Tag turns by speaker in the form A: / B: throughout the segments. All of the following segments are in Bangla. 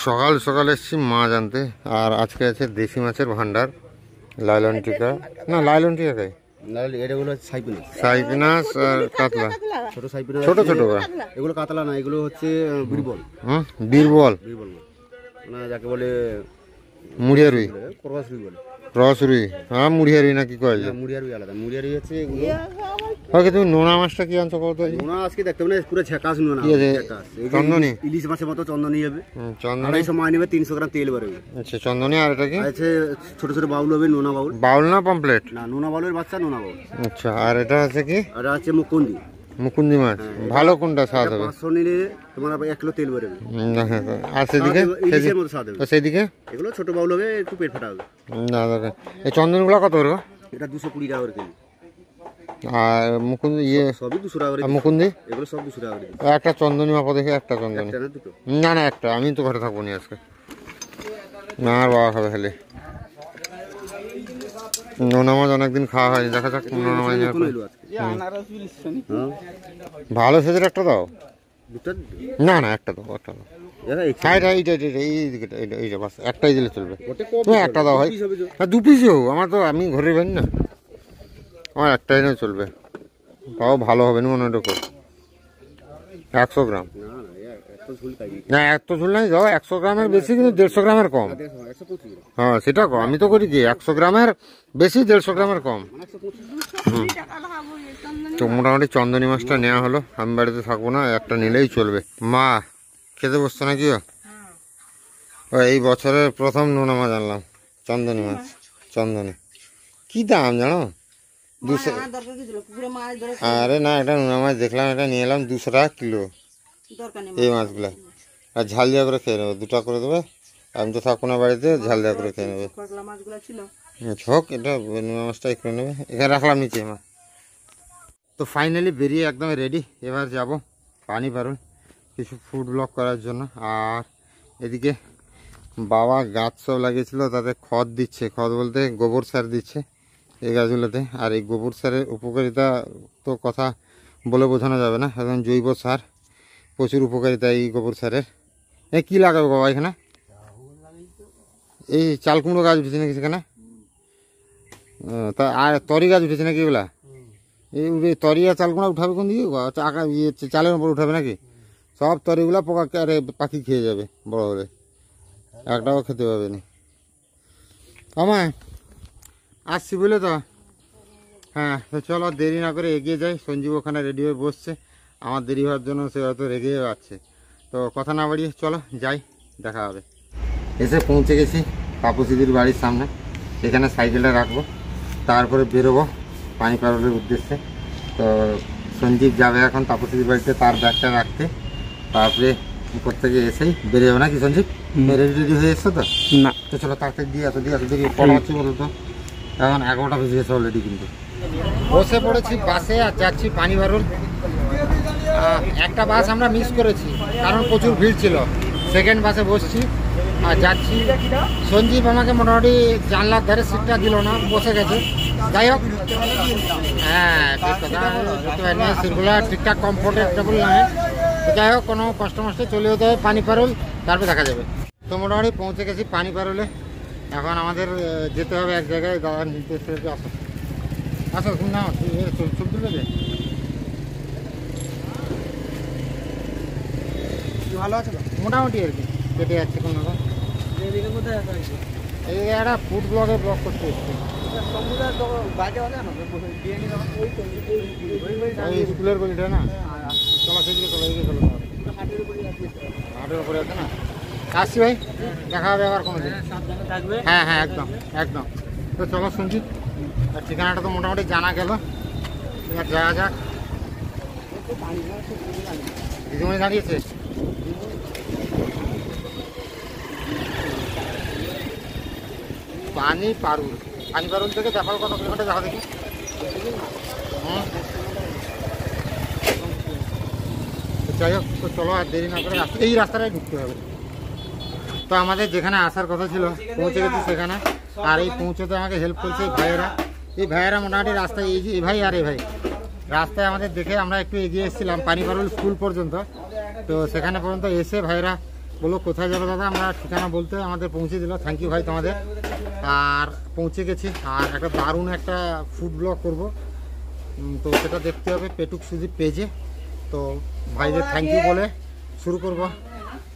A: সকাল সকাল এসেছি মাছ আনতে, আর আজকে আছে দেশি মাছের ভান্ডার। লাইলন টিকা না, লাইলন টিকা খাই, সাইপিনাস আর কাতলা, ছোট ছোট ছোট
B: এগুলো কাতলা না, এগুলো হচ্ছে বীরবল।
A: বীরবল
B: মানে যাকে বলে
A: মুড়িয়া রুই,
B: করবাস রুই বলে।
A: রস রুই, হ্যাঁ মুড়িয়া রুই না কি কয়?
B: মুড়িয়া রুই আলাদা, মুড়িয়া রুই হচ্ছে এগুলো।
A: ওকে, তুমি নোনা মাছটা কি আনছো কত?
B: নোনা আজকে দেখতে মানে পুরো ঝাকাস নোনা,
A: চন্দনী,
B: ইলিশ মাছের মতো চন্দনী হবে।
A: চন্দনী
B: সময় নেবে 300 গ্রাম তেল বেরোবে।
A: আচ্ছা চন্দনী। আর এটা কি
B: আছে? ছোট ছোট বাউল হবে, নোনা বাউল।
A: বাউল না পমপ্লেট?
B: না, নোনা বাউলের বাচ্চা, নোনা বাউল।
A: আচ্ছা, আর এটা আছে কি?
B: আর আছে মুকুন্দি।
A: মুকুন্দি মাছ ভালো, কোনটা স্বাদ হবে?
B: 500 নিলে তোমার 1 কিলো তেল বেরোবে।
A: আর সেদিকে?
B: ইলিশের মতো স্বাদ হবে।
A: সেদিকে
B: এগুলো ছোট বাউল হবে, একটু পেট ফাটা হবে।
A: না দাদা, এই চন্দনগুলো কত করে?
B: এটা 220 টাকা করে কেজি।
A: আর মুকুন্দি ইয়ে
B: সবই 200 টাকা করে।
A: মুকুন্দি
B: এগুলো সব 200 টাকা করে।
A: একটা চন্দনী মাপো দেখে, একটা চন্দনী।
B: একটা না দুটো?
A: না না, একটা। আমি তো ঘরে থাকবো নি আজকে, না আর বাবা খাবে খালি। নোনা মাছ অনেকদিন খাওয়া হয়নি, দেখা যাক নোনা মাছ। ভালো সেজের একটা দাও। না না, একটা দাও, একটা দাও। এইটা বাস একটাই দিলে চলবে। একটা দাও ভাই, 2 পিসই হোক। আমার তো, আমি ঘরে পাই না, আমার একটাই না চলবে। তাও ভালো হবে না মনে হয়। 100 গ্রাম না, এত ঝুল নাই দাও। 100 গ্রামের বেশি কিন্তু 150 গ্রামের কম। হ্যাঁ সেটা কম, আমি তো করি কি 100 গ্রামের বেশি 150 গ্রামের কম। তো মোটামুটি চন্দনী মাছটা নেওয়া হলো। আমি বাড়িতে থাকবো না, একটা নিলেই চলবে। মা খেতে বসছো নাকি? এই বছরের প্রথম নোনা মাছ আনলাম, চন্দনী মাছ। চন্দনী কি দাম জানো? 200। আরে না, এটা নোনা মাছ দেখলাম, এটা নিয়ে এলাম 200 টাকা কিলো। এই মাছগুলা আর ঝাল দেওয়া করে খেয়ে নেবে, 2টা করে দেবে। আমি তো থাকবো না বাড়িতে, ঝাল দেওয়া করে খেয়ে নেবে। হোক, এটা নোনা মাছটাই করে নেবে। এখানে রাখলাম নিচে মা। তো ফাইনালি বেরিয়ে একদম রেডি। এবার যাব পানি পারুন কিছু ফুড ব্লগ করার জন্য। আর এদিকে বাবা গাছ সব লাগিয়েছিল, তাতে খড় দিচ্ছে। খড় বলতে গোবর সার দিচ্ছে এই গাছগুলোতে। আর এই গোবর সারের উপকারিতা তো কথা বলে বোঝানো যাবে না, একদম জৈব সার, প্রচুর উপকারিতা এই গোবর সারের। কি লাগাবে বাবা এখানে? এই চাল কুমড়ো গাছ উঠেছে নাকি সেখানে? তা আর তরি গাছ উঠেছে নাকি এগুলা? এই তরি আর চাল কুমড়া উঠাবে কোন দিকে? চালের উপর উঠাবে নাকি? সব তরিগুলা পোকা পাখি খেয়ে যাবে বড় হলে, একটাও খেতে পাবে না। আমায় আসছি বুঝলে তো। হ্যাঁ, তো চলো দেরি না করে এগিয়ে যাই। সঞ্জীব ওখানে রেডি হয়ে বসছে, আমার দেরি হওয়ার জন্য সে হয়তো রেগে যাচ্ছে। তো কথা না বাড়িয়ে চলো যাই, দেখা হবে। এসে পৌঁছে গেছি তাপসীদির বাড়ির সামনে। এখানে সাইকেলটা রাখবো, তারপরে বেরোবো পানি পারলের উদ্দেশ্যে। তো সঞ্জীব যাবে এখন তাপসীদির বাড়িতে তার ব্যাগটা রাখতে, তারপরে উপর থেকে এসেই বেরিয়ে যাবে নাকি সঞ্জীব? রেডি হয়ে এসছো তো? না, তো চলো তাড়াতাড়ি দিয়ে এত দেরি পড়া হচ্ছে বলো তো। এখন 11টা বেজে গেছে অলরেডি। কিন্তু বসে পড়েছি বাসে আর যাচ্ছি পানি ভারুল। একটা বাস আমরা মিস করেছি, কারণ প্রচুর ভিড় ছিল। সেকেন্ড বাসে বসছি আর যাচ্ছি। সঞ্জীব আমাকে মোটামুটি জানলার ধারে সিটটা দিল না, বসে গেছে। যাই হোক, হ্যাঁ ঠিক কথা, সিটগুলো ঠিকঠাক কমফোর্টেবল নয়। তো যাই হোক, কোনো কষ্ট মষ্টে চলে যেতে হবে পানি পারুল, তারপরে দেখা যাবে। তো মোটামুটি পৌঁছে গেছি পানি পারুলে। এখন আমাদের যেতে হবে এক জায়গায়, দাদা নিতে এসে। আসো আসো, তুমি নাও, ছবি তুলবে যে?
B: ভালো আছে
A: মোটামুটি আর কি, কেটে যাচ্ছে কোনো রকম। এই একটা ফুড ব্লগে ব্লগ করতে এসছি। ওই স্কুলের গলিটা না? চলো সেদিকে চলো, এইদিকে চলো। হাটের উপরে আছে না? আসছি ভাই, দেখা হবে আবার কোনো দিন। হ্যাঁ হ্যাঁ, একদম একদম। তো চলো শুনছি, ঠিকানাটা তো মোটামুটি জানা গেল। এবার যাওয়া যাক। দিদিমণি দাঁড়িয়েছে। পানি পারুল, পানি পারুল থেকে দেখাল কত কিলোমিটার দেখা দেখি। যাই হোক, তো চলো আর দেরি না করে এই রাস্তাটায় ঢুকতে হবে। তো আমাদের যেখানে আসার কথা ছিল পৌঁছে গেছি সেখানে। আর এই পৌঁছতে আমাকে হেল্প করছে ভাইয়েরা। এই ভাইয়েরা মোটামুটি রাস্তায় এই ভাই আর এই ভাই রাস্তায় আমাদের দেখে আমরা একটু এগিয়ে এসেছিলাম পানি পারুল স্কুল পর্যন্ত। তো সেখানে পর্যন্ত এসে ভাইয়েরা বলো কোথায় যাবে দাদা, আমরা ঠিকানা বলতে আমাদের পৌঁছে দিল। থ্যাংক ইউ ভাই তোমাদের। আর পৌঁছে গেছি, আর একটা দারুণ একটা ফুড ব্লগ করব, তো সেটা দেখতে হবে পেটুক সুদীপ পেজে। তো ভাইদের থ্যাংক ইউ বলে শুরু করব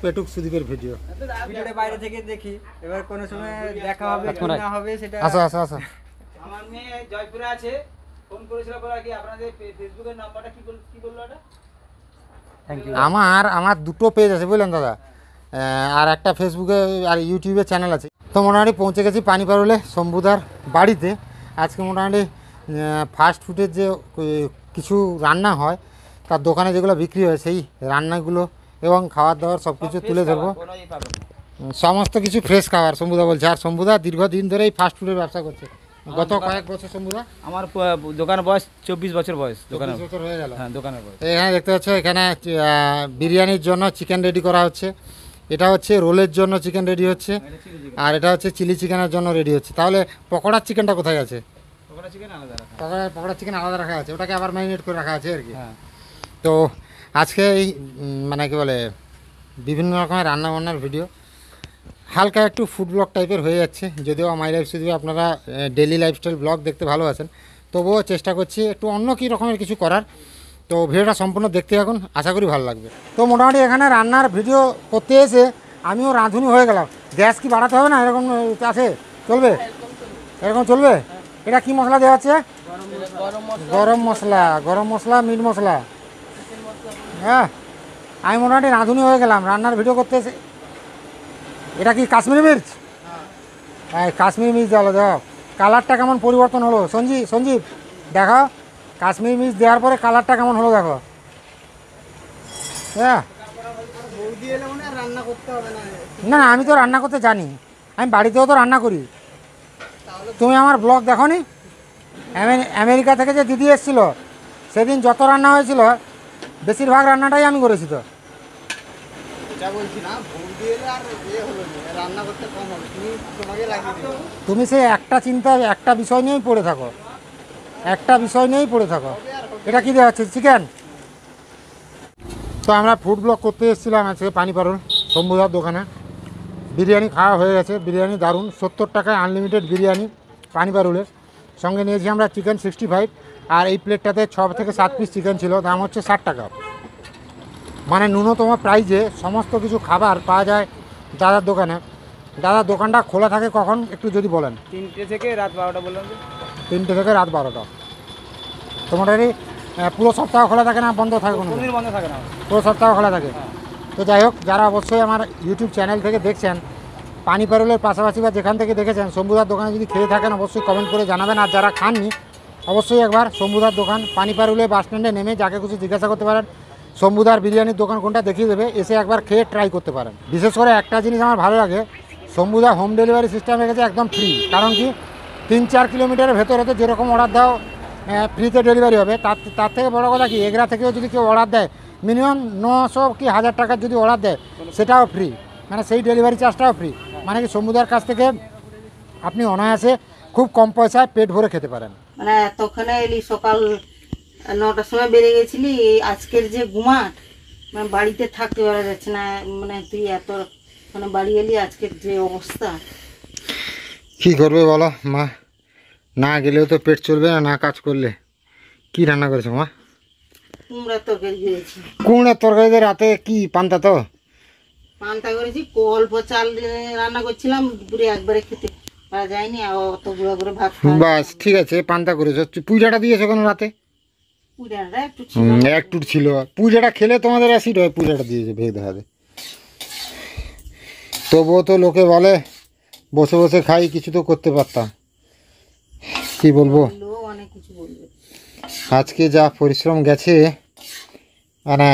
A: পেটুক সুদীপের ভিডিও।
C: ভিডিওটা বাইরে থেকে দেখি, এবার কোনো সময় দেখা হবে কি না হবে সেটা।
A: আসো আসো আসো।
C: আমার মেয়ে জয়পুরে আছে, ফোন করেছিল বলা কি আপনাদের ফেসবুকের নাম্বারটা কি বললো এটা? Thank you.
A: আমার দুটো পেজ আছে বুঝলেন দাদা, আর একটা ফেসবুকে আর ইউটিউবে চ্যানেল আছে। তো মোটামুটি পৌঁছে গেছি পানিপারুলে শম্ভুদার বাড়িতে। আজকে মোটামুটি ফাস্ট ফুডের যে কিছু রান্না হয় তার দোকানে যেগুলো বিক্রি হয় সেই রান্নাগুলো এবং খাবার দাবার সব কিছু তুলে ধরবো। সমস্ত কিছু ফ্রেশ খাবার শম্ভুদা বলছে। আর শম্ভুদা দীর্ঘদিন ধরেই ফাস্ট ফুডের ব্যবসা করছে, গত কয়েক বছর। শম্ভুদা
C: আমার দোকানের বয়স 24 বছর বয়স, দোকানের
A: 24 বছর হয়ে গেল।
C: হ্যাঁ দোকানের বয়স।
A: এখানে দেখতে পাচ্ছ, এখানে বিরিয়ানির জন্য চিকেন রেডি করা হচ্ছে, এটা হচ্ছে রোলের জন্য চিকেন রেডি হচ্ছে, আর এটা হচ্ছে চিলি চিকেনের জন্য রেডি হচ্ছে। তাহলে পকোড়ার চিকেনটা কোথায় আছে?
C: পকোড়া চিকেন আলাদা রাখা।
A: পকোড়ার চিকেন আলাদা রাখা আছে, ওটাকে আবার ম্যারিনেট করে রাখা আছে আর কি।
C: হ্যাঁ।
A: তো আজকে এই মানে কি বলে বিভিন্ন রকমের রান্না বান্নার ভিডিও, হালকা একটু ফুড ব্লগ টাইপের হয়ে যাচ্ছে। যদিও মাই লাইফ স্টাইল আপনারা ডেলি লাইফস্টাইল ব্লগ দেখতে ভালোবাসেন, তবুও চেষ্টা করছি একটু অন্য কী রকমের কিছু করার। তো ভিডিওটা সম্পূর্ণ দেখতে এখন, আশা করি ভালো লাগবে। তো মোটামুটি এখানে রান্নার ভিডিও করতে এসে আমিও রাঁধুনি হয়ে গেলাম। গ্যাস কি বাড়াতে হবে না? এরকম আছে, চলবে? এরকম চলবে? এটা কি মশলা দেওয়া হচ্ছে? গরম মশলা। গরম মশলা, মিট মশলা। হ্যাঁ, আমি মোটামুটি রাঁধুনি হয়ে গেলাম রান্নার ভিডিও করতে এসে। এটা কি কাশ্মীরি মির্চ? হ্যাঁ, কাশ্মীরি মির্চ দেওয়া, দেখো কালারটা কেমন পরিবর্তন হলো। সঞ্জীব দেখো, কাশ্মীরি মির্চ দেওয়ার পরে কালারটা কেমন হলো দেখো। হ্যাঁ, না আমি তো রান্না করতে জানি, আমি বাড়িতেও তো রান্না করি। তুমি আমার ব্লগ দেখো নি? আমেরিকা থেকে যে দিদি এসেছিল সেদিন যত রান্না হয়েছিল বেশিরভাগ রান্নাটাই আমি করেছি। তো তুমি সেই একটা চিন্তা, একটা বিষয় নিয়েই পড়ে থাকো, এটা কি দেওয়া হচ্ছে? চিকেন। তো আমরা ফুড ব্লগ করতে এসেছিলাম আজকে পানিপারুল শম্ভুদার দোকানে। বিরিয়ানি খাওয়া হয়ে গেছে, বিরিয়ানি দারুণ, 70 টাকায় আনলিমিটেড বিরিয়ানি পানিপারুলের। সঙ্গে নিয়েছি আমরা চিকেন 65, আর এই প্লেটটাতে 6 থেকে 7 পিস চিকেন ছিল, দাম হচ্ছে 60 টাকা। মানে ন্যূনতম প্রাইজে সমস্ত কিছু খাবার পাওয়া যায় দাদার দোকানে। দাদার দোকানটা খোলা থাকে কখন একটু যদি বলেন?
C: 3টে থেকে রাত 12টা বললাম।
A: 3টে থেকে রাত 12টা। তো মোটামুটি পুরো সপ্তাহ খোলা থাকে না, বন্ধ থাকে? কোনো
C: দিন বন্ধ থাকে না,
A: পুরো সপ্তাহ খোলা থাকে। তো যাই হোক, যারা অবশ্যই আমার ইউটিউব চ্যানেল থেকে দেখছেন, পানিপারুলের পাশাপাশি বা যেখান থেকে দেখেছেন, শম্ভুদার দোকানে যদি খেয়ে থাকেন অবশ্যই কমেন্ট করে জানাবেন। আর যারা খাননি অবশ্যই একবার শম্ভুদার দোকান পানিপারুলে বাস স্ট্যান্ডে নেমে যাকে কিছু জিজ্ঞাসা করতে পারেন, শম্ভুদার বিরিয়ানির দোকান কোনটা দেখিয়ে দেবে, এসে একবার খেয়ে ট্রাই করতে পারেন। বিশেষ করে একটা জিনিস আমার ভালো লাগে, শম্ভুদা হোম ডেলিভারি সিস্টেম রেখেছে একদম ফ্রি। কারণ কি 3-4 কিলোমিটারের ভেতরে তো যেরকম অর্ডার দাও ফ্রিতে ডেলিভারি হবে, তার থেকে বড় কথা কি, এগরা থেকেও যদি কেউ অর্ডার দেয় মিনিমাম 900 কি 1000 টাকার যদি অর্ডার দেয় সেটাও ফ্রি, মানে সেই ডেলিভারি চার্জটাও ফ্রি। মানে কি শম্ভুদার কাছ থেকে আপনি অনায়াসে খুব কম পয়সায় পেট ভরে খেতে পারেন।
D: মানে তখন এলি সকাল 9টার সময় বেরিয়ে গেছিলি, আজকের যে গুমাট, মানে বাড়িতে থাকতে পারা যাচ্ছে না। মানে তুই এত মানে বাড়ি এলি, আজকের যে অবস্থা।
A: কি করবে বলো মা, না গেলেও তো পেট চলবে না, না কাজ করলে। কি রান্না করেছো মা?
D: কুমড়ার তরকারি দিয়েছি।
A: কুমড়ার তরকারিতে রাতে কি পান্তা? তো
D: পান্তা করেছি, অল্প চাল রান্না করছিলাম, দুপুরে একবারে খেতে পারা যায়নি, আর অত গুঁড়া করে ভাত
A: বাস ঠিক আছে, পান্তা করেছো। পুইডাটা দিয়েছো কেন রাতে?
D: পুরাটা একটু
A: একটু ছিল। পুইডাটা খেলে তোমাদের অ্যাসিড হয়, পুইডাটা দিয়েছে ভেঙে দেখাতে। তবুও তো লোকে বলে বসে বসে খাই, কিছু তো করতে পারতাম। কি বলবো,
D: অনেক কিছু বলবে।
A: আজকে যা পরিশ্রম গেছে। মানে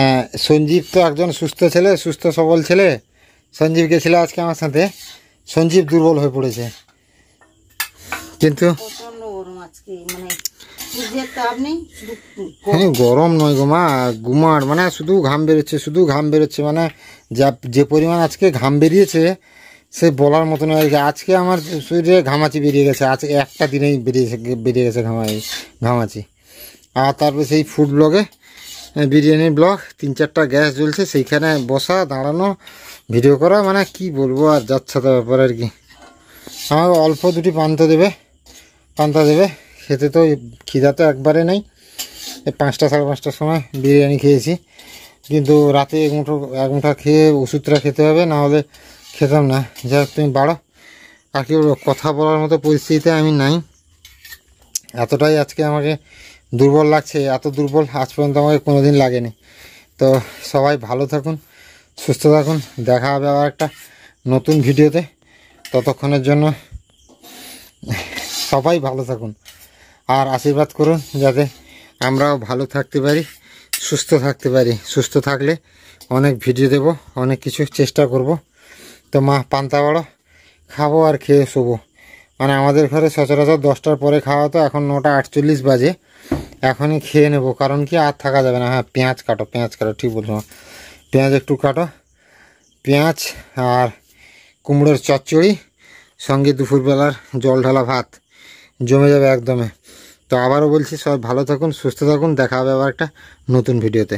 A: সঞ্জীব তো একজন সুস্থ ছেলে, সুস্থ সবল ছেলে। সঞ্জীব গেছিল আজকে আমার সাথে, সঞ্জীব দুর্বল হয়ে পড়েছে। কিন্তু
D: প্রচন্ড গরম আজকে, মানে সূর্যের তাপ নেই,
A: হ্যাঁ গরম নয় গো মা, গুমার মানে শুধু ঘাম বেরোচ্ছে, মানে যে পরিমাণ আজকে ঘাম বেরিয়েছে সে বলার মতো নয়। আজকে আমার শরীরে ঘামাচি বেরিয়ে গেছে, আজকে একটা দিনেই বেরিয়ে গেছে ঘামাচি। আর তারপরে সেই ফুড ব্লগে বিরিয়ানির ব্লগ, 3-4টা গ্যাস জ্বলছে, সেইখানে বসা দাঁড়ানো ভিডিও করা মানে কি বলবো আর, যাচ্ছে তো ব্যাপার আর কি। আমাকে অল্প দুটি পান্তা দেবে খেতে, তো খিদা তো একবারে নেই। এই 5টা সাড়ে 5টার সময় বিরিয়ানি খেয়েছি, কিন্তু রাতে এক মুঠো খেয়ে ওষুধটা খেতে হবে, না হলে খেতাম না। যাই হোক, তুমি বাড়ো। আর কি বলবো, কথা বলার মতো পরিস্থিতিতে আমি নাই। এতটাই আজকে আমাকে দুর্বল লাগছে, এত দুর্বল আজ পর্যন্ত আমাকে কোনোদিন লাগেনি। তো সবাই ভালো থাকুন, সুস্থ থাকুন, দেখা হবে আবার একটা নতুন ভিডিওতে। ততক্ষণের জন্য সবাই ভালো থাকুন, আর আশীর্বাদ করুন যাতে আমরাও ভালো থাকতে পারি, সুস্থ থাকতে পারি। সুস্থ থাকলে অনেক ভিডিও দেব, অনেক কিছু চেষ্টা করব। তো মা পান্তা বাড়ো, খাবো আর খেয়ে শোবো। মানে আমাদের ঘরে সচরাচর 10টার পরে খাওয়া, তো এখন 9টা 48 বাজে। এখনই খেয়ে নেব, কারণ কি আর থাকা যাবে না। হ্যাঁ, পেঁয়াজ কাটো, ঠিক বলছো, পেঁয়াজ একটু কাটো। পেঁয়াজ আর কুমড়োর চচ্চড়ি, সঙ্গে দুপুরবেলার জল ঢালা ভাত জমে যাবে একদমে। তো আবারও বলছি, সবাই ভালো থাকুন, সুস্থ থাকুন, দেখা হবে আবার একটা নতুন ভিডিওতে।